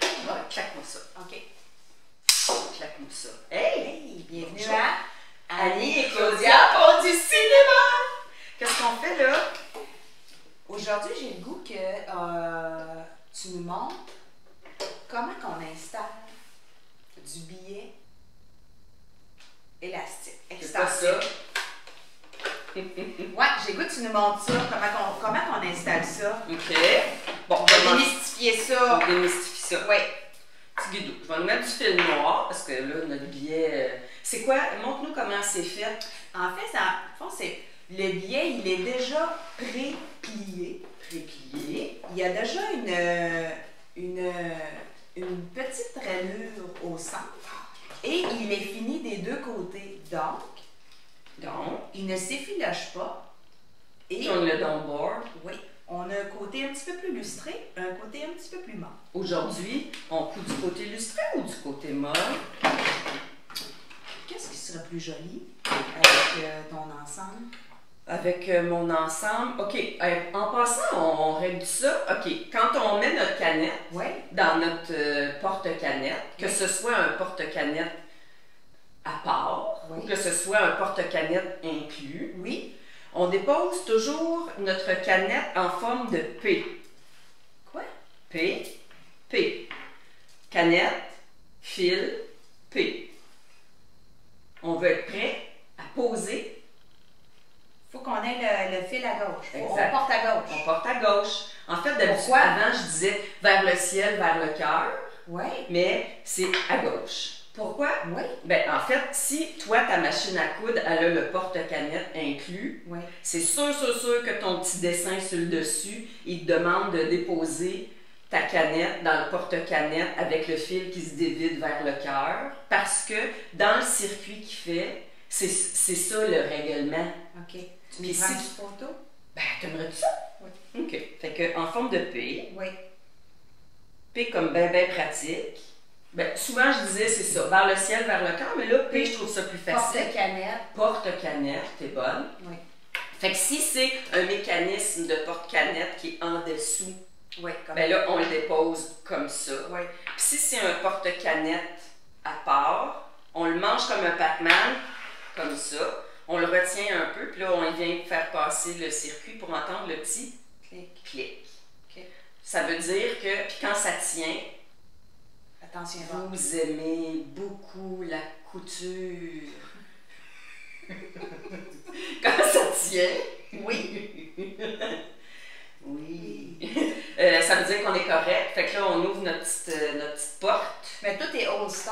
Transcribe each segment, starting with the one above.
Ouais, claque-moi ça. OK. Claque-moi ça. Hey! Bienvenue Bonjour. à Annie et Claudia pour du cinéma! Qu'est-ce qu'on fait là? Aujourd'hui, j'ai le goût que tu nous montres comment qu'on installe du billet élastique. C'est pas ça. Ouais, j'ai le goût que tu nous montres ça, comment qu'on installe ça. OK. Bon, On va démystifier ça. On démystifie ça. Oui. Petit guidou. Je vais nous mettre du fil noir parce que là, notre billet. C'est quoi? Montre-nous comment c'est fait. En fait, le billet, il est déjà pré-plié. Préplié. Il y a déjà une petite rainure au centre et il est fini des deux côtés. Donc, il ne s'effiloche pas. Et On l'a dans le board. oui, on a un côté un petit peu plus lustré, un côté un petit peu plus mât. Aujourd'hui, on coud du côté lustré ou du côté mât? Qu'est-ce qui serait plus joli avec ton ensemble? Avec mon ensemble. OK. En passant, on règle ça. OK. Quand on met notre canette Oui. dans notre porte-canette, que ce soit un porte-canette à part Oui. ou que ce soit un porte-canette inclus, Oui. on dépose toujours notre canette en forme de P. Quoi? P. P. Canette, fil, P. On veut être prêt à poser. Il faut qu'on ait le fil à gauche. Exact. On porte à gauche. On porte à gauche. En fait, d'habitude, Pourquoi? avant, je disais vers le ciel, vers le cœur, Oui. mais c'est à gauche. Pourquoi? Oui. Ben, en fait, si toi, ta machine à coudre, elle a le porte-canette inclus, Oui. c'est sûr que ton petit dessin sur le dessus, il te demande de déposer ta canette dans le porte-canette avec le fil qui se dévide vers le cœur, parce que dans le circuit qu'il fait, c'est ça le règlement. OK. Tu Puis me prends si une tu- photo? Ben, t'aimerais-tu ça? Oui. OK. Fait que, en forme de P, Oui. P comme ben pratique. Ben, souvent, je disais, c'est ça, vers le ciel, vers le cœur, mais là, P, je trouve ça plus facile. Porte-canette. Porte-canette, t'es bonne. Oui. Fait que si c'est un mécanisme de porte-canette qui est en dessous, Oui, comme ben là, on le dépose comme ça. Oui. Puis si c'est un porte-canette à part, on le mange comme un Pac-Man, comme ça. On le retient un peu, puis là, on vient faire passer le circuit pour entendre le petit Clic. clic. OK. Ça veut dire que, puis quand ça tient, Attention. vous aimez beaucoup la couture. Quand ça tient, Oui. oui. Ça veut dire qu'on est correct. Fait que là, on ouvre notre petite porte. Mais toi, t'es old style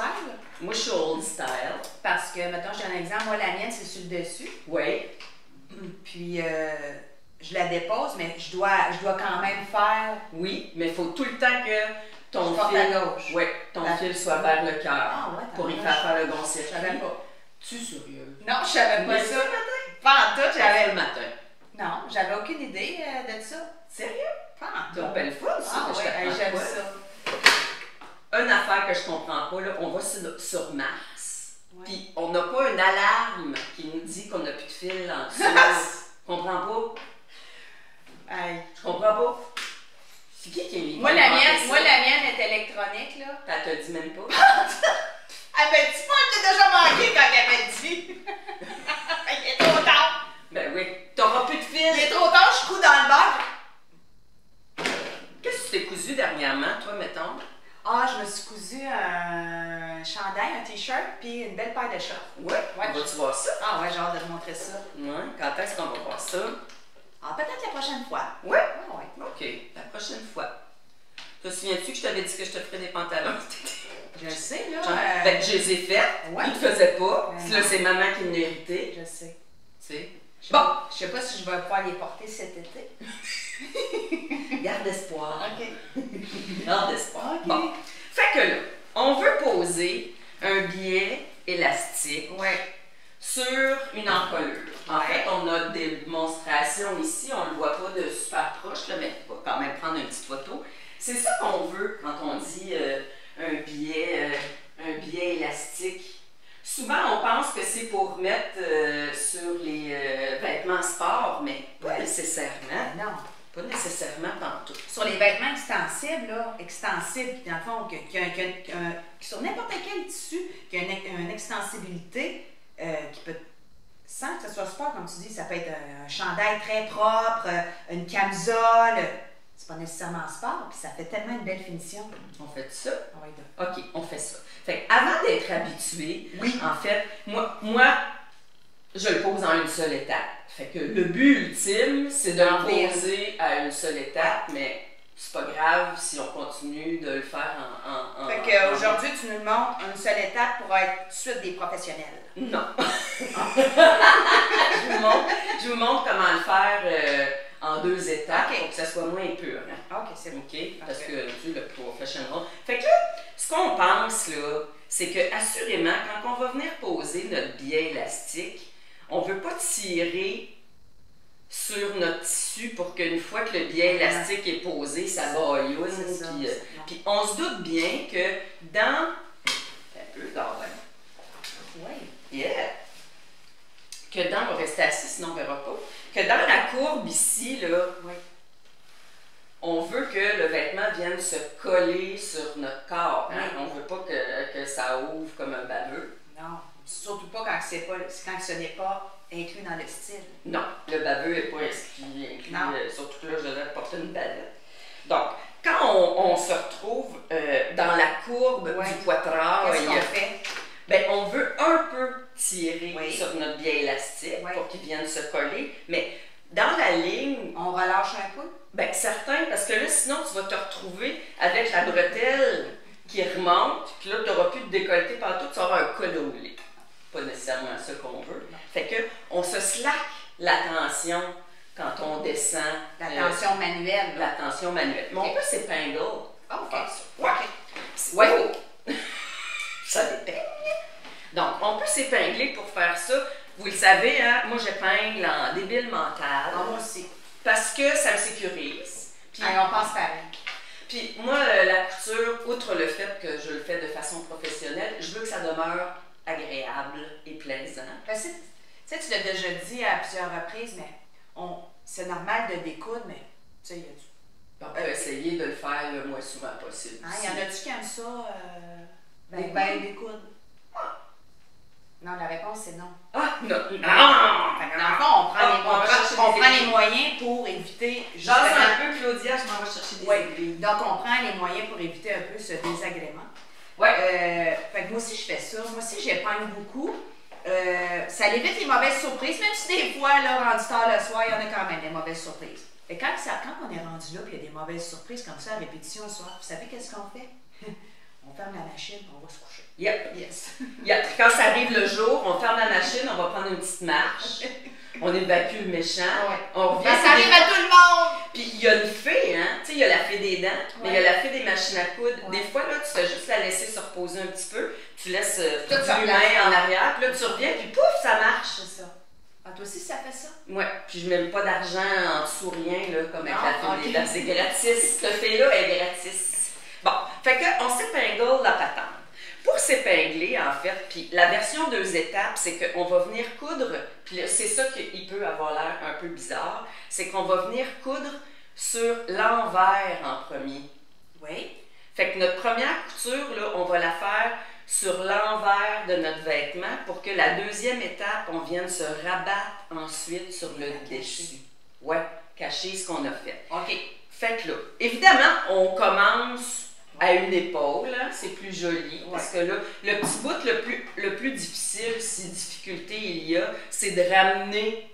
Moi, je suis old style. parce que, mettons, j'ai un exemple. Moi, la mienne, c'est sur le dessus. Oui. Puis, je la dépose, mais je dois quand même faire. Oui, mais il faut tout le temps que ton Je porte fil, à gauche. ouais, ton La- fil soit vers le cœur Ah, ouais, pour y tabarnak. faire le bon Je circuit. savais pas. Tu es sérieux? Non, je savais pas Mais ça. ce matin? Pas en tout, J'avais le matin. Non, j'avais aucune idée de ça. Sérieux? Pas en Tu tout. belle fun, ça, Ah, que je ouais, t'apprends j'aime quoi. ça. Une affaire que je comprends pas, là, on va sur Mars, Ouais. puis on n'a pas une alarme qui nous dit qu'on n'a plus de fil en dessous. Je comprends pas. Hey. Je comprends pas. C'est qui Moi, la mienne est électronique, là. Elle te dit même pas. Elle m'a dit pas, je t'ai déjà manqué quand elle m'a dit. Il est trop tard. Ben oui. T'auras plus de fil. Il est trop tard, je couds dans le bar. Qu'est-ce que tu t'es cousu dernièrement, toi, mettons? Ah, je me suis cousu un chandail, un t-shirt, puis une belle paire de shorts. Ouais. Ouais. Vas-tu voir ça? Ah ouais, j'ai hâte de te montrer ça. Ouais. Quand est-ce qu'on va voir ça? Ah, peut-être la prochaine fois. Ouais. Ah ouais. OK. La prochaine fois. Te souviens-tu que je t'avais dit que je te ferais des pantalons cet été? Je le sais, là. Fait que je les ai faits. Ouais. Ils te faisaient pas. Ouais, Là, non. c'est maman qui me l'a hérité. Je sais. Tu sais. Bon. Je sais pas si je vais pouvoir les porter cet été. Garde espoir. OK. Garde espoir. OK. Bon. Fait que là, on veut poser un billet élastique Ouais. sur une encolure. En Ouais. fait, on a des démonstrations ici, on ne le voit pas de super proche, là, mais on va quand même prendre une petite photo. C'est ça qu'on veut quand on dit un billet élastique. Souvent, on pense que c'est pour mettre sur les vêtements sport, mais pas nécessairement. Non. Pas nécessairement tantôt. Si sur les vêtements extensibles, puis dans le fond, sur n'importe quel tissu, qui a une extensibilité qui peut, sans que ce soit sport, comme tu dis, ça peut être un chandail très propre, une camisole. C'est pas nécessairement sport, puis ça fait tellement une belle finition. On fait ça? Oui, OK, on fait ça. Fait avant d'être habitué, en fait, moi, je le pose en une seule étape. Fait que le but ultime, c'est de le poser à une seule étape, mais c'est pas grave si on continue de le faire en fait qu'aujourd'hui, tu nous montres une seule étape pour être tout de suite des professionnels. Non. je vous montre comment le faire en 2 étapes pour que ça soit moins pur. Hein? OK, c'est bon. OK? Parce que tu le professionnel. Fait que là, ce qu'on pense, là, c'est que assurément, quand on va venir poser notre biais élastique, on ne veut pas tirer sur notre tissu pour qu'une fois que le biais élastique est posé, ça baillonne. Puis on se doute bien que dans... Un peu d'or, oui. Yeah! Que dans... On va rester assis, sinon on ne verra pas. Que dans la courbe ici, là, on veut que le vêtement vienne se coller sur notre corps. Hein? On ne veut pas que ça ouvre comme un baveux. Non. Surtout pas quand ce n'est pas inclus dans le style. Non, le baveux n'est pas inclus. Surtout que là, je devrais porter une bavette. Donc, quand on se retrouve dans la courbe du poitrail, qu'est-ce qu'on fait? Ben, on veut un peu tirer sur notre biais élastique pour qu'il vienne se coller, mais dans la ligne... On relâche un peu? Ben, certain, parce que là, sinon, tu vas te retrouver avec la bretelle qui remonte, puis là, tu n'auras plus de décolleté partout, tu auras un col au lait. Pas nécessairement ça qu'on veut. Fait que on se slack la tension quand on descend. La tension manuelle. La tension manuelle. Mais on peut s'épingler. Oui. Ça dépend. Donc, on peut s'épingler pour faire ça. Vous le savez, hein, moi j'épingle en débile mental. Moi aussi. Parce que ça me sécurise. Puis, on pense pareil. Puis moi, la couture, outre le fait que je le fais de façon professionnelle, je veux que ça demeure agréable et plaisant. Tu sais, tu l'as déjà dit à plusieurs reprises, mais c'est normal de découdre, mais tu sais, il y a du... On peut essayer de le faire le moins souvent possible. Il y en a-tu qui aiment ça? Découdre. Non, la réponse c'est non. Ah, non! Dans le fond, on prend les moyens pour éviter... J'ose un peu, Claudia, je m'en vais chercher des aiguilles. Donc, on prend les moyens pour éviter un peu ce désagrément. Fait que moi aussi, je fais ça. Moi aussi, j'épargne beaucoup. Ça évite les mauvaises surprises, même si des fois, là, rendu tard le soir, il y en a quand même des mauvaises surprises. Et quand on est rendu là, puis il y a des mauvaises surprises comme ça à répétition le soir, vous savez qu'est-ce qu'on fait? On ferme la machine, on va se coucher. Yep. Yes. Quand ça arrive le jour, on ferme la machine, on va prendre une petite marche, on évacue le méchant, on revient. Ça arrive à tout le monde! Puis il y a une fée, hein? Tu sais, il y a la fée des dents, mais il y a la fée des machines à coudre. Des fois, là, tu fais juste la laisser se reposer un petit peu, tu laisses toute l'humain en arrière, puis là, tu reviens, puis pouf, ça marche. C'est ça. Ah, toi aussi, ça fait ça? Ouais, puis je mets pas d'argent en dessous rien, là, comme avec la fée des dents. C'est gratis. Cette fée-là est gratis. Bon, fait qu'on s'épingle la patente. Pour s'épingler, en fait, puis la version 2 étapes, c'est qu'on va venir coudre, puis c'est ça qui peut avoir l'air un peu bizarre, c'est qu'on va venir coudre sur l'envers en premier. Oui. Fait que notre première couture, là, on va la faire sur l'envers de notre vêtement pour que la deuxième étape, on vienne se rabattre ensuite sur le dessus. Ouais, cacher ce qu'on a fait. OK. Fait que là, évidemment, on commence à une épaule, hein, c'est plus joli, parce que là, le petit bout le plus difficile, si difficulté il y a, c'est de ramener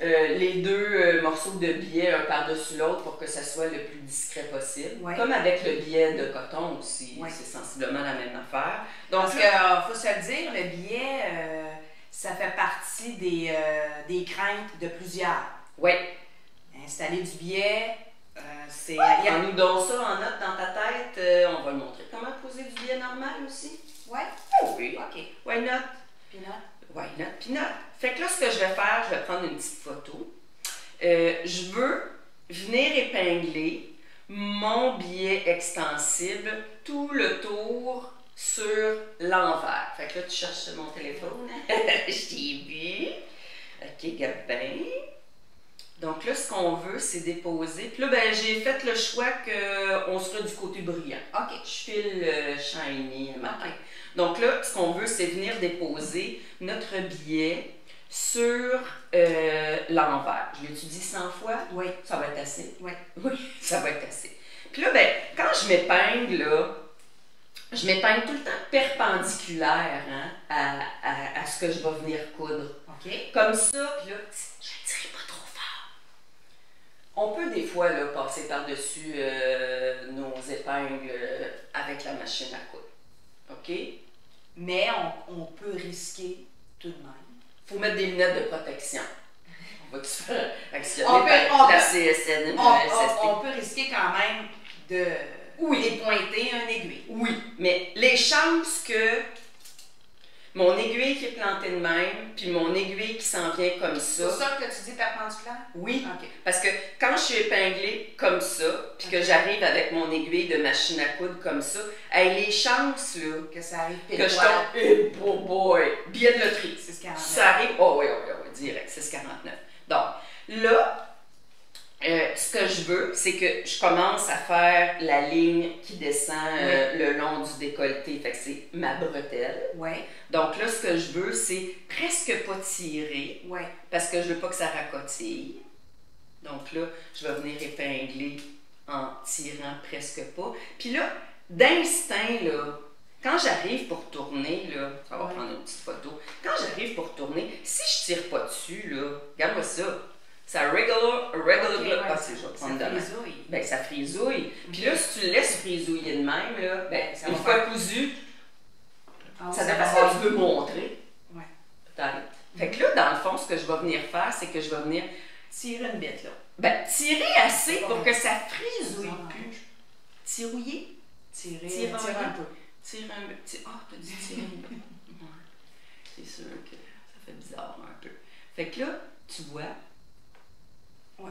les deux morceaux de biais un par-dessus l'autre pour que ça soit le plus discret possible. Comme avec le biais de coton aussi, c'est sensiblement la même affaire. Donc, parce qu'il faut se le dire, le biais, ça fait partie des craintes de plusieurs. Oui. Installer du biais... Prends-nous donc ça en note dans ta tête. On va le montrer. Comment poser du biais normal aussi? Oui. Oui. OK. Why not? Peanut. Why not? Peanut. Fait que là, ce que je vais faire, je vais prendre une petite photo. Je veux venir épingler mon biais extensible tout le tour sur l'envers. Fait que là, tu cherches mon téléphone. Je t'ai vu. OK, Gabin. Donc là, ce qu'on veut, c'est déposer. Puis là, ben, j'ai fait le choix qu'on sera du côté brillant. OK. Je file shiny le matin. Donc là, ce qu'on veut, c'est venir déposer notre billet sur l'envers. Je l'étudie 100 fois. Oui. Ça va être assez. Oui. Oui, ça va être assez. Puis là, ben, quand je m'épingle, là, je m'épingle tout le temps perpendiculaire hein, à ce que je vais venir coudre. OK. Comme ça, puis là, je ne tire pas trop fort. On peut des fois là, passer par-dessus nos épingles avec la machine à coudre. OK? Mais on peut risquer tout de même. Il faut mettre des lunettes de protection. On va se faire actionner par la CSN. On peut risquer quand même de dépointer un aiguille. Oui, mais les chances que mon aiguille qui est plantée de même, puis mon aiguille qui s'en vient comme ça. C'est ça que tu dis perpendiculaire? Oui, okay. Parce que quand je suis épinglée comme ça, puis que j'arrive avec mon aiguille de machine à coudre comme ça, les chances là, que ça arrive pile que je tombe, oh boy, billet de loterie. 6,49. Ça arrive, oh oui, direct, 6,49. Donc là, ce que je veux, c'est que je commence à faire la ligne qui descend le long du décolleté. Fait que c'est ma bretelle. Ouais. Donc là, ce que je veux, c'est presque pas tirer. Ouais. Parce que je veux pas que ça racotille. Donc là, je vais venir épingler en tirant presque pas. Puis là, d'instinct, là, quand j'arrive pour tourner, là, on va prendre une petite photo. Quand j'arrive pour tourner, si je tire pas dessus, là, regarde-moi ça. Ça regular je vais prendre de main. Ben, ça frisouille. Puis là, si tu le laisses frisouiller de même, là, ben, une fois cousu, ça dépend ce que tu veux montrer. Ouais. Peut-être. Fait que là, dans le fond, ce que je vais venir faire, c'est que je vais venir tirer une bête, là. Ben, tirer assez pour que ça frisouille plus. Tirouiller? Tirer un peu. Tirer un peu. Ah, t'as dit tirer un peu. C'est sûr que ça fait bizarre un peu. Fait que là, tu vois, ouais.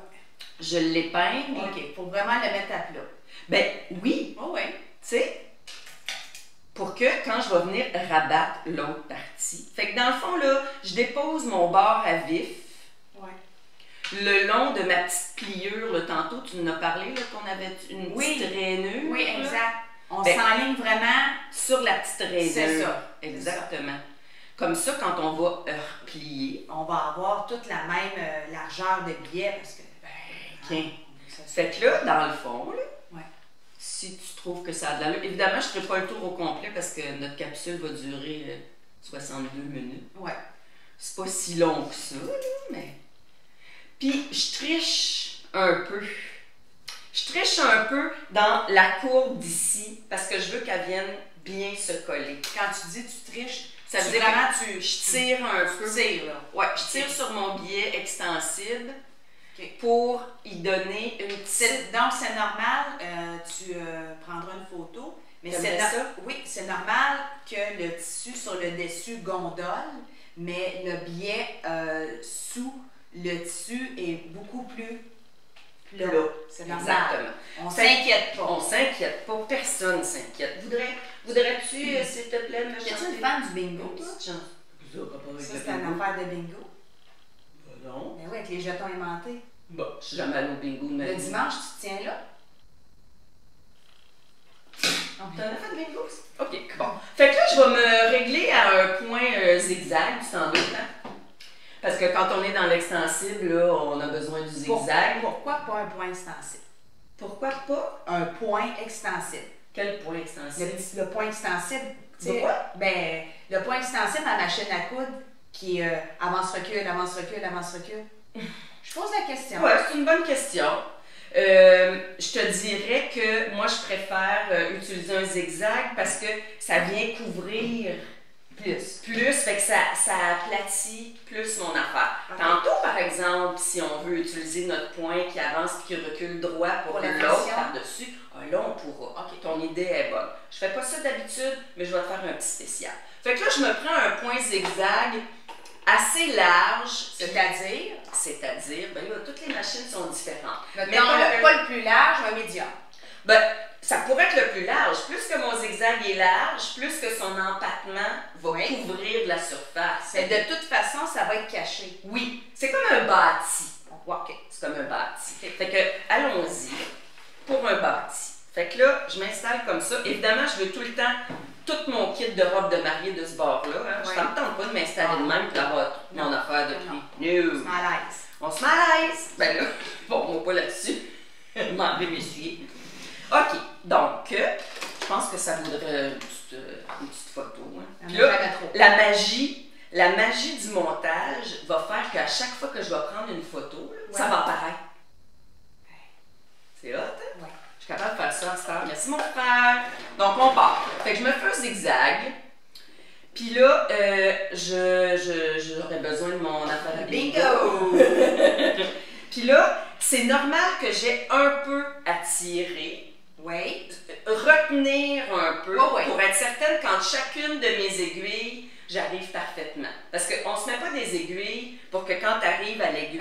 Je l'épingle. OK, pour vraiment le mettre à plat. Ben oui. Oh oui. Tu sais, pour que quand je vais venir rabattre l'autre partie. Fait que dans le fond, là, je dépose mon bord à vif. Ouais. Le long de ma petite pliure, là, tantôt, tu nous as parlé qu'on avait une petite rainure. Oui, exact. On s'enligne vraiment sur la petite rainure. C'est ça. Exactement. Ça. Comme ça, quand on va replier, on va avoir toute la même largeur de billet parce que. Fait que là, dans le fond, là, si tu trouves que ça a de l'allure, évidemment, je ne ferai pas le tour au complet parce que notre capsule va durer 62 minutes. Ouais. C'est pas si long que ça, là, mais. Puis, je triche un peu. Je triche un peu dans la courbe d'ici parce que je veux qu'elle vienne bien se coller. Quand tu dis tu triches, ça veut dire vraiment je tire un peu. Tu tires, là. Ouais, je tire sur mon billet extensible pour y donner une petite. Donc, c'est normal, tu prendras une photo, mais oui, c'est normal que le tissu sur le dessus gondole, mais le billet sous le tissu est beaucoup plus plat. C'est normal. Exactement. On s'inquiète pas. On s'inquiète pas. Personne s'inquiète. Voudrais-tu, s'il te plaît, me chanter? Es-tu une fan du bingo, toi? Ça, c'est une affaire de bingo. Non. Mais oui, avec les jetons aimantés. Bon, je suis jamais allée au bingo de ma vie. Le dimanche, tu te tiens là? T'en as fait de bingo? OK, bon. Fait que là, je vais me régler à un point zigzag, du temps d'autre, hein? Parce que quand on est dans l'extensible, là, on a besoin du zigzag. Pourquoi pas un point extensible? Pourquoi pas? Un point extensible. Quel point extensible? Le point extensible. Pourquoi? Ben, le point extensible à la machine à coudre qui est avance-recul, avance-recul, avance-recul. Je pose la question. Oui, c'est une bonne question. Je te dirais que moi, je préfère utiliser un zigzag parce que ça vient couvrir plus, fait que ça aplatit plus mon affaire. Okay. Tantôt, par exemple, si on veut utiliser notre point qui avance et qui recule droit pour l'autre par-dessus, là, on pourra. OK, ton idée est bonne. Je fais pas ça d'habitude, mais je vais te faire un petit spécial. Fait que là, je me prends un point zigzag assez large. C'est-à-dire, ben là, toutes les machines sont différentes. Mais pas le plus large, un médium. Ben, ça pourrait être le plus large. Plus que mon zigzag est large, plus que son empattement va couvrir de la surface. Mais de toute façon, ça va être caché. Oui, c'est comme un bâti. OK. C'est je m'installe comme ça. Évidemment, je veux tout le temps tout mon kit de robe de mariée de ce bord-là. Hein. Je ne tente pas de m'installer de même et d'avoir mon affaire de prix. No. On se met à l'aise. On se met à l'aise. Ben là, bon, moi pas là-dessus. Je m'en vais m'essuyer. OK, donc, je pense que ça vaudrait une petite photo. Hein. Puis là, la magie du montage va faire qu'à chaque fois que je vais prendre une photo, là, ça va apparaître. C'est hot, hein? Ouais. Je suis capable de faire ça en cette heure. Merci mon frère. Donc, on part. Fait que je me fais un zigzag. Puis là, j'aurais besoin de mon affaire à bingo. Puis là, c'est normal que j'ai un peu à tirer. Oui. Retenir un peu pour être certaine quand chacune de mes aiguilles, j'arrive parfaitement. Parce qu'on ne se met pas des aiguilles pour que quand tu arrives à l'aiguille,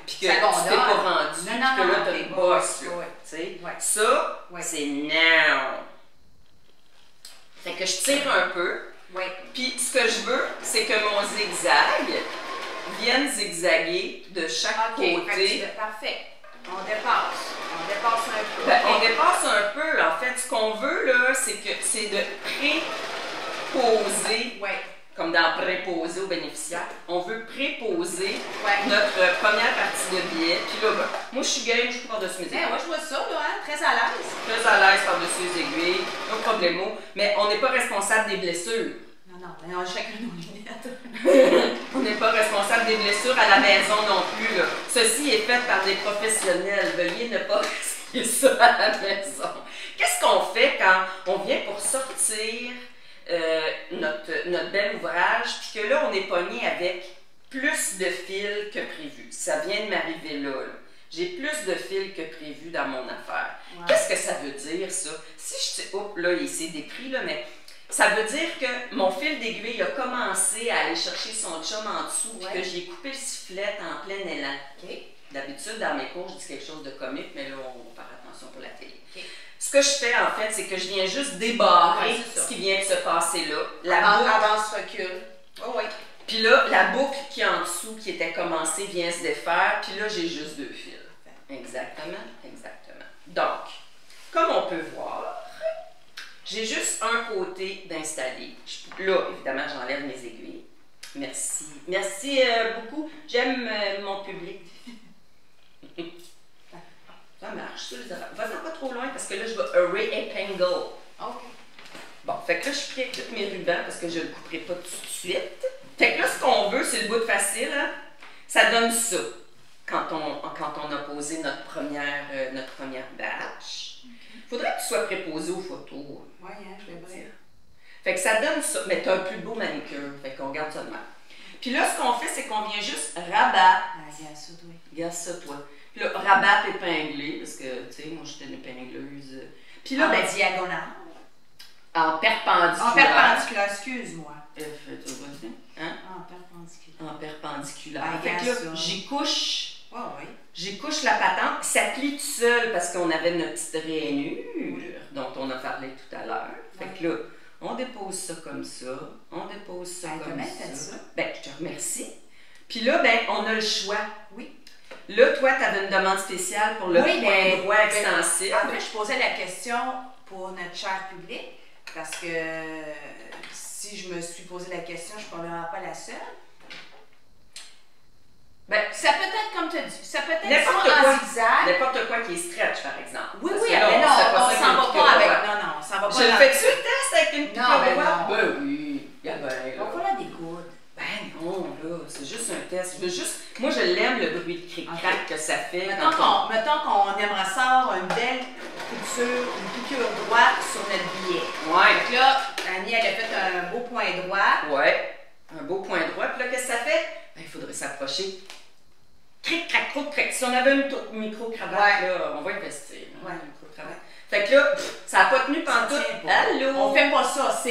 puis que tu t'es pas rendu, puis que là, tu as une bosse. Ça, c'est non. Fait que je tire un peu. Puis ce que je veux, c'est que mon zigzag vienne zigzaguer de chaque côté. Parfait. On dépasse. On dépasse un peu. Ben, on dépasse un peu. En fait, ce qu'on veut, là, c'est de préposer, comme dans préposer aux bénéficiaires, on veut préposer notre première partie de billet. Puis là, ben, moi, je suis game, je suis par-dessus mes aiguilles. Moi, je vois ça, là, hein, très à l'aise. Très à l'aise par-dessus les aiguilles, no problème. Mais on n'est pas responsable des blessures. Non, chacun nos lunettes. On n'est pas responsable des blessures à la maison non plus. Là. Ceci est fait par des professionnels. Veuillez ne pas risquer ça à la maison. Qu'est-ce qu'on fait quand on vient pour sortir notre bel ouvrage, puis que là, on est pogné avec plus de fils que prévu? Ça vient de m'arriver là. J'ai plus de fils que prévu dans mon affaire. Qu'est-ce que ça veut dire, ça? Si je... Oups, là, il s'est décrit, là, mais... Ça veut dire que mon fil d'aiguille a commencé à aller chercher son chum en dessous et que j'ai coupé le sifflet en plein élan. D'habitude, dans mes cours, je dis quelque chose de comique, mais là, on va faire attention pour la télé. Ce que je fais, en fait, c'est que je viens juste débarrer ce qui vient de se passer là. Avance, recule. Puis là, la boucle qui est en dessous, qui était commencée, vient se défaire. Puis là, j'ai juste 2 fils. Exactement, exactement. Donc, comme on peut voir, j'ai juste un côté d'installer. Là, évidemment, j'enlève mes aiguilles. Merci. Merci beaucoup. J'aime mon public. Ça marche, ça, les affaires. Vas-y pas trop loin parce que là, je vais re-epangle. OK. Bon, fait que là, je suis pris avec tous mes rubans parce que je ne le couperai pas tout de suite. Fait que là, ce qu'on veut, c'est le bout de facile. Hein? Ça donne ça quand on a posé notre première batch. Il faudrait que tu sois préposé aux photos. Oui, hein, je vais dire. Fait que ça donne ça. Mais tu as un plus beau manicure. Fait qu'on garde ça de même. Puis là, ce qu'on fait, c'est qu'on vient juste rabattre. Regarde ça, toi. Regarde ça, toi. Puis là, rabattre épinglé, parce que, tu sais, moi, j'étais une épingleuse. Puis là, ben, diagonale. En perpendiculaire. En perpendiculaire, excuse-moi. Hein? En perpendiculaire. En perpendiculaire. Fait que là, j'y couche. Oui. J'y couche la patente. Ça plie tout seul parce qu'on avait notre petite rainure dont on a parlé tout à l'heure. Fait que là, on dépose ça comme ça. On dépose ça comme ça. Ben, je te remercie. Puis là, ben, on a le choix. Oui. Là, toi, tu avais une demande spéciale pour le point droit extensif. En fait, je posais la question pour notre cher public parce que si je me suis posé la question, je ne suis probablement pas la seule. Ben, ça peut être comme tu as dit, ça peut être en zigzag. N'importe quoi qui est stretch, par exemple. Oui, mais non, on s'en va pas avec. Non, on s'en va pas. Je le fais-tu le test avec une pique à droite? Ben oui, on va la découdre. Ben non, là, c'est juste un test. Moi, je l'aime le bruit de cric-crac que ça fait. Mettons qu'on aimerait savoir une belle piqûre droite sur notre billet. Ouais. Donc là, Annie, elle a fait un beau point droit. Ouais, un beau point droit. Puis là, qu'est-ce que ça fait? Ben, il faudrait s'approcher. Cric, crac, croc, crac. Si on avait une micro-cravate, là, on va investir. Ouais. Micro-cravate. Fait que là, ça n'a pas tenu pantoute. Allô? On fait pas ça,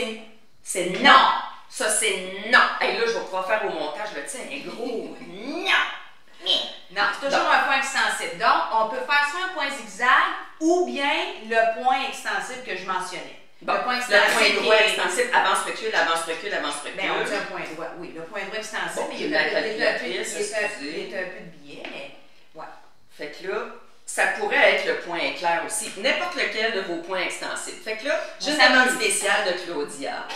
c'est non. Ça, c'est non. Et là, je vais pouvoir faire au montage, là, tu sais, un gros non. Non, c'est toujours un point extensif. Donc, on peut faire soit un point zigzag ou bien le point extensif que je mentionnais. Bon, le point droit extensif, avance, recule, avance, recule, avance, recule. Bien, on dit un point droit, oui. Le point droit extensif, bon, il y a un peu de billet, mais ouais. Fait que là, ça pourrait être le point clair aussi. N'importe lequel de vos points extensibles. Fait que là, j'ai une demande spéciale de Claudia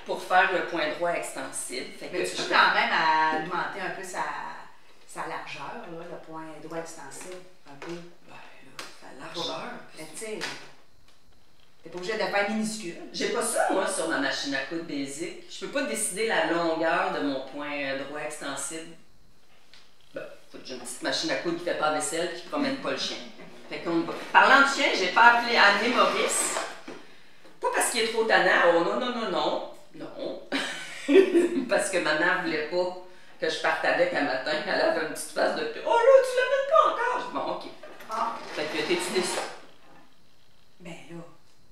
pour faire le point droit extensible. Fait que mais tu peux quand même augmenter un peu sa largeur, là, le point droit extensible. Un peu. Ben là, sa largeur. Mais tu sais, t'es pas obligé de faire minuscule. J'ai pas ça, moi, sur ma machine à coudre basic. Je peux pas décider la longueur de mon point droit extensible. Ben, j'ai une petite machine à coudre qui fait pas la vaisselle, qui promène pas le chien. Fait qu'on va. Parlant de chien, j'ai pas appelé Anne Maurice. Pas parce qu'il est trop tannant. Oh non, non, non, non. Non. Parce que ma mère voulait pas que je parte avec un matin. Elle avait une petite face de oh là, tu l'amènes pas encore. Je dis bon, ok. Ah. Fait que t'es-tu déçue? Ben là.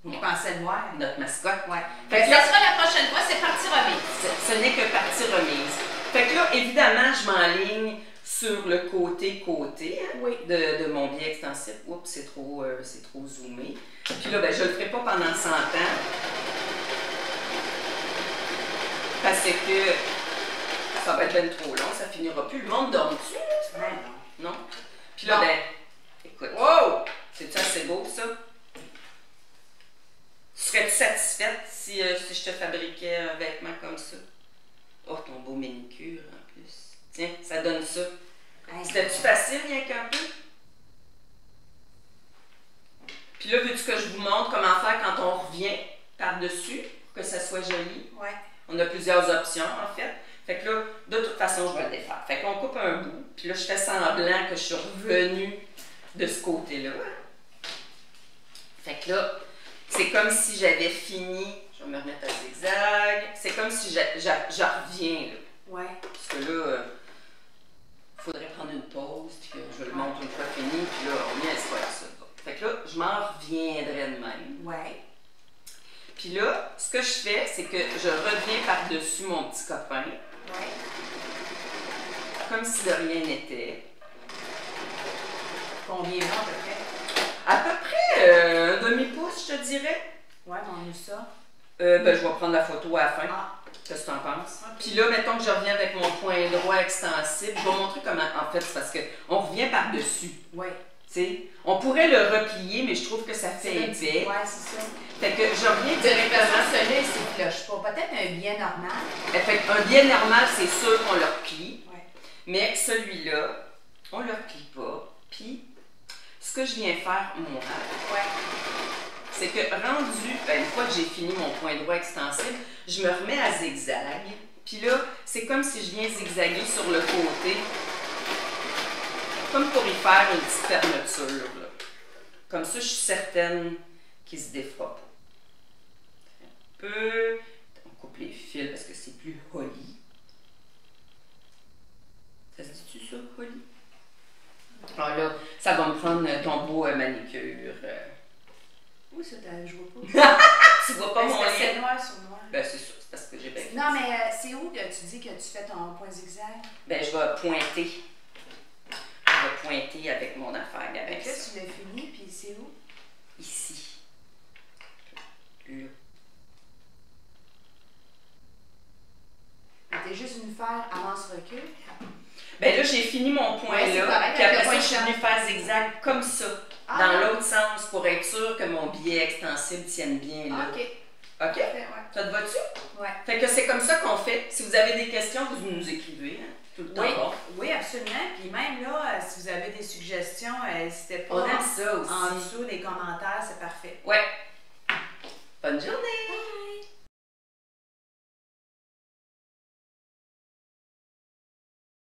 Vous pensez le voir. Notre mascotte. Ouais. Fait que ça sera la prochaine fois, c'est partie remise. Ce n'est que partie remise. Fait que là, évidemment, je m'enligne sur le côté hein, oui. de mon biais extensif. Oups, c'est trop zoomé. Puis là, ben, je le ferai pas pendant 100 ans. Parce que ça va être bien trop long, ça finira plus. Le monde dort-tu? Non. Puis là, ben, écoute. Wow! C'est-tu assez beau, ça? Serais-tu satisfaite si je te fabriquais un vêtement comme ça? Oh, ton beau manicure en plus. Tiens, ça donne ça. C'était-tu facile, rien qu'un peu? Puis là, veux-tu que je vous montre comment faire quand on revient par-dessus pour que ça soit joli? Ouais. On a plusieurs options, en fait. Fait que là, de toute façon, je vais le défaire. Fait qu'on coupe un bout, puis là, je fais semblant que je suis revenue de ce côté-là. Fait que là, c'est comme si j'avais fini. Je vais me remettre à zigzag. C'est comme si je reviens, là. Ouais. Parce que là, il faudrait prendre une pause, puis que je le montre une fois fini, puis là, on vient à se faire ça. Fait que là, je m'en reviendrai de même. Ouais. Puis là, ce que je fais, c'est que je reviens par-dessus mon petit copain. Ouais. Comme si de rien n'était. Combien à peu près? À peu près un demi-pouce, je te dirais. Ouais, mais on a ça. Ben, je vais prendre la photo à la fin. Ah. Qu'est-ce que tu en penses? Okay. Puis là, mettons que je reviens avec mon point droit extensible. Je vais montrer comment. En fait, c'est parce qu'on revient par-dessus. Oui. T'sais, on pourrait le replier, mais je trouve que ça fait épais. Oui, c'est ça. Fait que je reviens directement. Celui-là, il ne cloche pas. Peut-être un biais normal. Fait un biais normal, c'est sûr qu'on le replie. Ouais. Mais celui-là, on ne le replie pas. Puis, ce que je viens faire, moi, c'est que rendu, ben, une fois que j'ai fini mon point droit extensible, je me remets à zigzag. Puis là, c'est comme si je viens zigzaguer sur le côté. Comme pour y faire une petite fermeture. Là. Comme ça, je suis certaine qu'il ne se défera pas. Un peu. On coupe les fils parce que c'est plus holly. Ça se dit-tu ça, holly? Alors là, ça va me prendre ton beau manicure. Oui, ça, je vois pas. Tu vois pas mon lien? C'est noir sur noir. Ben, c'est sûr, c'est parce que j'ai bien fait. Non, mais c'est où que tu dis que tu fais ton point zigzag? Ben, je vais pointer. Je vais pointer avec mon affaire. Avec là, ça. tu l'as fini, puis c'est où? Ici. Là. T'es juste venu faire avance-recul? Ben là, j'ai fini mon point là. Puis après ça, je suis venue faire zigzag comme ça. Dans l'autre sens, pour être sûr que mon biais extensible tienne bien là. OK. OK? Ouais. Ça te va-tu? Ouais. Fait que c'est comme ça qu'on fait. Si vous avez des questions, vous nous écrivez. Hein, tout le temps. Oui, oui, absolument. Puis même là, si vous avez des suggestions, n'hésitez pas. On aime ça aussi. En dessous des commentaires, c'est parfait. Ouais. Bonne journée!